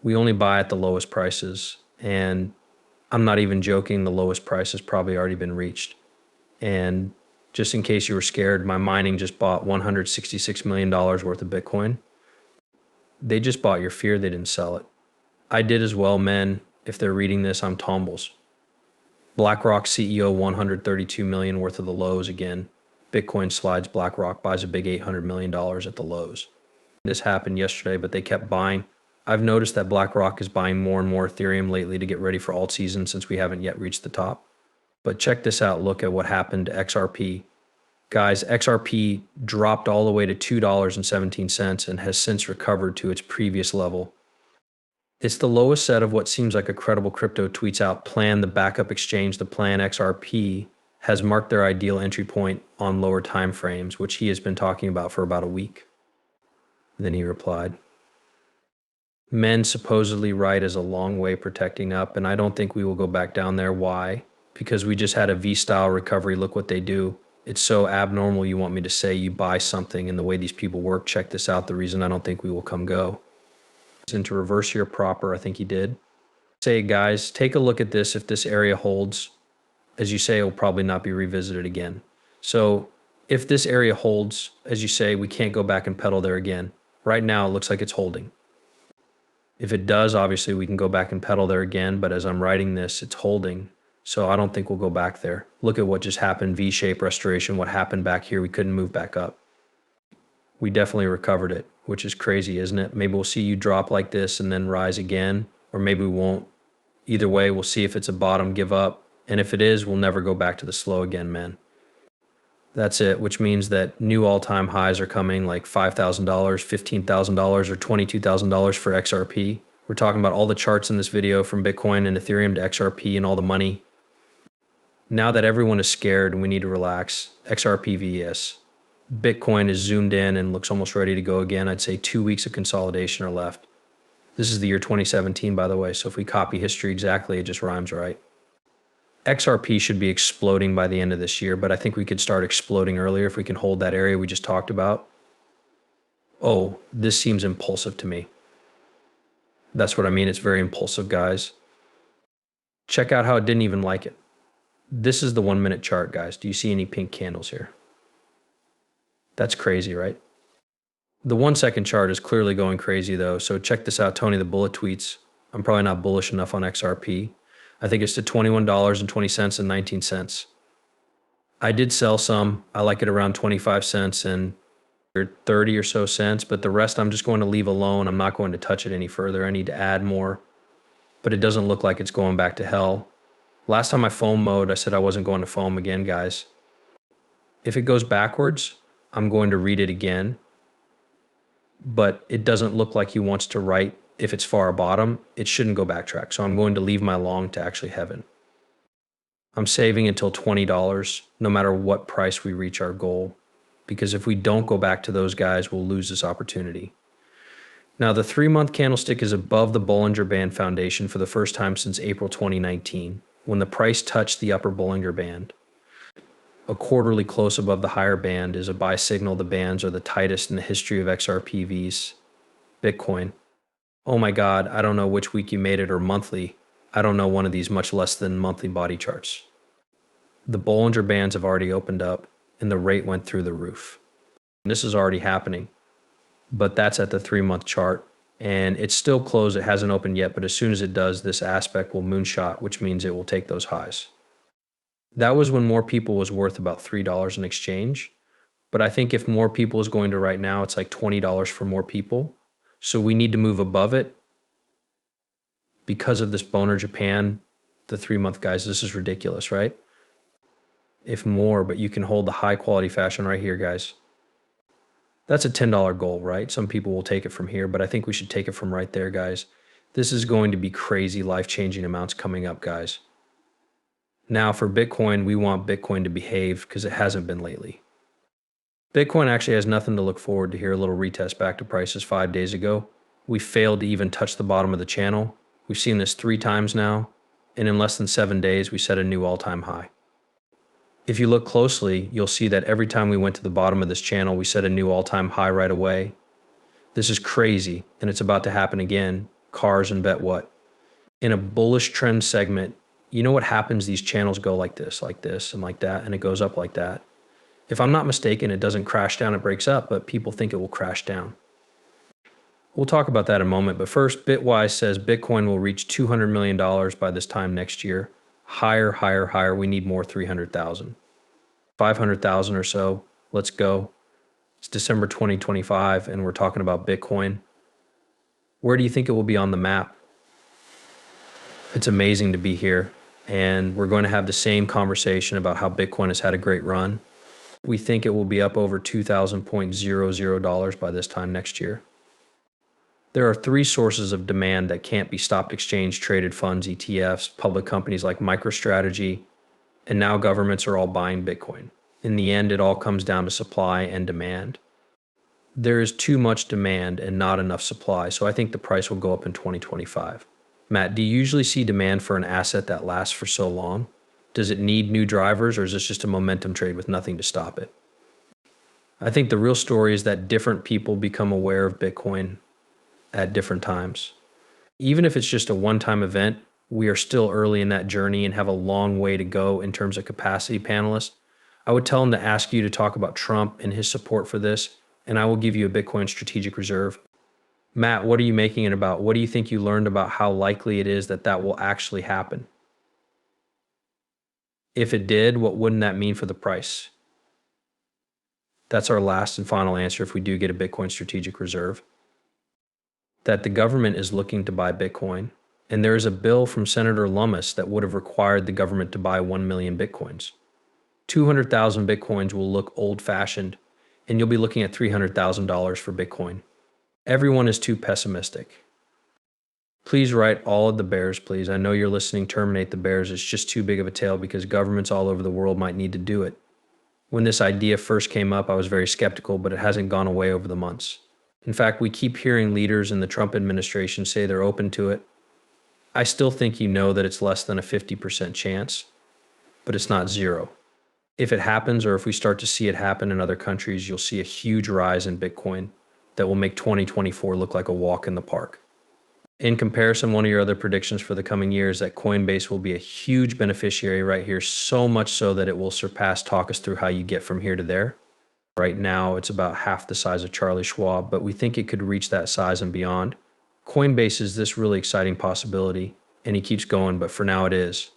We only buy at the lowest prices, and I'm not even joking, the lowest price has probably already been reached. And just in case you were scared, my mining just bought $166 million worth of Bitcoin. They just bought your fear, they didn't sell it. I did as well, men. If they're reading this, I'm Tumbles. BlackRock CEO 132 million worth of the lows again. Bitcoin slides, BlackRock buys a big $800 million at the lows. This happened yesterday, but they kept buying. I've noticed that BlackRock is buying more and more Ethereum lately to get ready for alt season since we haven't yet reached the top. But check this out. Look at what happened to XRP. Guys, XRP dropped all the way to $2.17 and has since recovered to its previous level. It's the lowest set of what seems like a credible crypto tweets out Plan, the backup exchange, the Plan XRP, has marked their ideal entry point on lower time frames, which he has been talking about for about a week. Then he replied, men supposedly right is a long way protecting up, and I don't think we will go back down there. Why? Because we just had a V-style recovery. Look what they do. It's so abnormal you want me to say you buy something and the way these people work. Check this out. The reason I don't think we will come go. And to reverse here proper, I think he did. Say, guys, take a look at this. If this area holds, as you say, it will probably not be revisited again. So if this area holds, as you say, we can't go back and pedal there again. Right now, it looks like it's holding. If it does, obviously, we can go back and pedal there again. But as I'm writing this, it's holding. So I don't think we'll go back there. Look at what just happened, V-shape restoration. What happened back here, we couldn't move back up. We definitely recovered it, which is crazy, isn't it? Maybe we'll see you drop like this and then rise again, or maybe we won't. Either way, we'll see if it's a bottom, give up. And if it is, we'll never go back to the slow again, man. That's it, which means that new all-time highs are coming, like $5,000, $15,000, or $22,000 for XRP. We're talking about all the charts in this video from Bitcoin and Ethereum to XRP and all the money. Now that everyone is scared and we need to relax, XRP VS. Bitcoin is zoomed in and looks almost ready to go again. I'd say 2 weeks of consolidation are left. This is the year 2017, by the way, so if we copy history exactly, it just rhymes, right? XRP should be exploding by the end of this year, but I think we could start exploding earlier if we can hold that area we just talked about. Oh, this seems impulsive to me. That's what I mean. It's very impulsive, guys. Check out how it didn't even like it. This is the 1 minute chart, guys. Do you see any pink candles here? That's crazy, right? The 1 second chart is clearly going crazy though. So check this out, Tony the Bullet tweets. I'm probably not bullish enough on XRP. I think it's to $21.20 and 19 cents. I did sell some. I like it around 25 cents and 30 or so cents, but the rest I'm just going to leave alone. I'm not going to touch it any further. I need to add more, but it doesn't look like it's going back to hell. Last time I foam mode, I said I wasn't going to foam again, guys. If it goes backwards, I'm going to read it again, but it doesn't look like he wants to write if it's far bottom. It shouldn't go backtrack, so I'm going to leave my long to actually heaven. I'm saving until $20, no matter what price we reach our goal, because if we don't go back to those guys, we'll lose this opportunity. Now, the 3-month candlestick is above the Bollinger Band Foundation for the first time since April 2019, when the price touched the upper Bollinger Band. A quarterly close above the higher band is a buy signal. The bands are the tightest in the history of XRPVs. Bitcoin. Oh my God, I don't know which week you made it or monthly. I don't know one of these, much less than monthly body charts. The Bollinger Bands have already opened up and the rate went through the roof. This is already happening, but that's at the 3-month chart and it's still closed. It hasn't opened yet, but as soon as it does, this aspect will moonshot, which means it will take those highs. That was when more people was worth about $3 in exchange. But I think if more people is going to right now, it's like $20 for more people. So we need to move above it because of this Boner Japan, the 3-month guys. This is ridiculous, right? If more, but you can hold the high quality fashion right here, guys. That's a $10 goal, right? Some people will take it from here, but I think we should take it from right there, guys. This is going to be crazy, life-changing amounts coming up, guys. Now for Bitcoin, we want Bitcoin to behave because it hasn't been lately. Bitcoin actually has nothing to look forward to here. A little retest back to prices 5 days ago. We failed to even touch the bottom of the channel. We've seen this 3 times now, and in less than 7 days, we set a new all-time high. If you look closely, you'll see that every time we went to the bottom of this channel, we set a new all-time high right away. This is crazy, and it's about to happen again. cars, and bet what? In a bullish trend segment, you know what happens? These channels go like this, and like that, and it goes up like that. If I'm not mistaken, it doesn't crash down, it breaks up, but people think it will crash down. We'll talk about that in a moment, but first, Bitwise says Bitcoin will reach $200 million by this time next year. Higher, higher, higher. We need more 300,000. 500,000 or so. Let's go. It's December 2025, and we're talking about Bitcoin. Where do you think it will be on the map? It's amazing to be here, and we're going to have the same conversation about how Bitcoin has had a great run. We think it will be up over $2,000.00 by this time next year. There are three sources of demand that can't be stopped: exchange traded funds, ETFs, public companies like MicroStrategy, and now governments are all buying Bitcoin. In the end, it all comes down to supply and demand. There is too much demand and not enough supply, so I think the price will go up in 2025. Matt, do you usually see demand for an asset that lasts for so long? Does it need new drivers, or is this just a momentum trade with nothing to stop it? I think the real story is that different people become aware of Bitcoin at different times. Even if it's just a one-time event, we are still early in that journey and have a long way to go in terms of capacity panelists. I would tell them to ask you to talk about Trump and his support for this, and I will give you a Bitcoin strategic reserve. Matt, what are you making it about? What do you think you learned about how likely it is that that will actually happen? If it did, what wouldn't that mean for the price? That's our last and final answer if we do get a Bitcoin strategic reserve. That the government is looking to buy Bitcoin, and there is a bill from Senator Lummis that would have required the government to buy 1 million Bitcoins. 200,000 Bitcoins will look old-fashioned, and you'll be looking at $300,000 for Bitcoin. Everyone is too pessimistic. Please write all of the bears, please. I know you're listening. Terminate the bears. It's just too big of a tale because governments all over the world might need to do it. When this idea first came up, I was very skeptical, but it hasn't gone away over the months. In fact, we keep hearing leaders in the Trump administration say they're open to it. I still think you know that it's less than a 50% chance, but it's not zero. If it happens, or if we start to see it happen in other countries, you'll see a huge rise in Bitcoin that will make 2024 look like a walk in the park. In comparison, one of your other predictions for the coming year is that Coinbase will be a huge beneficiary right here, so much so that it will surpass. Talk us through how you get from here to there. Right now, it's about half the size of Charlie Schwab, but we think it could reach that size and beyond. Coinbase is this really exciting possibility, and he keeps going, but for now it is.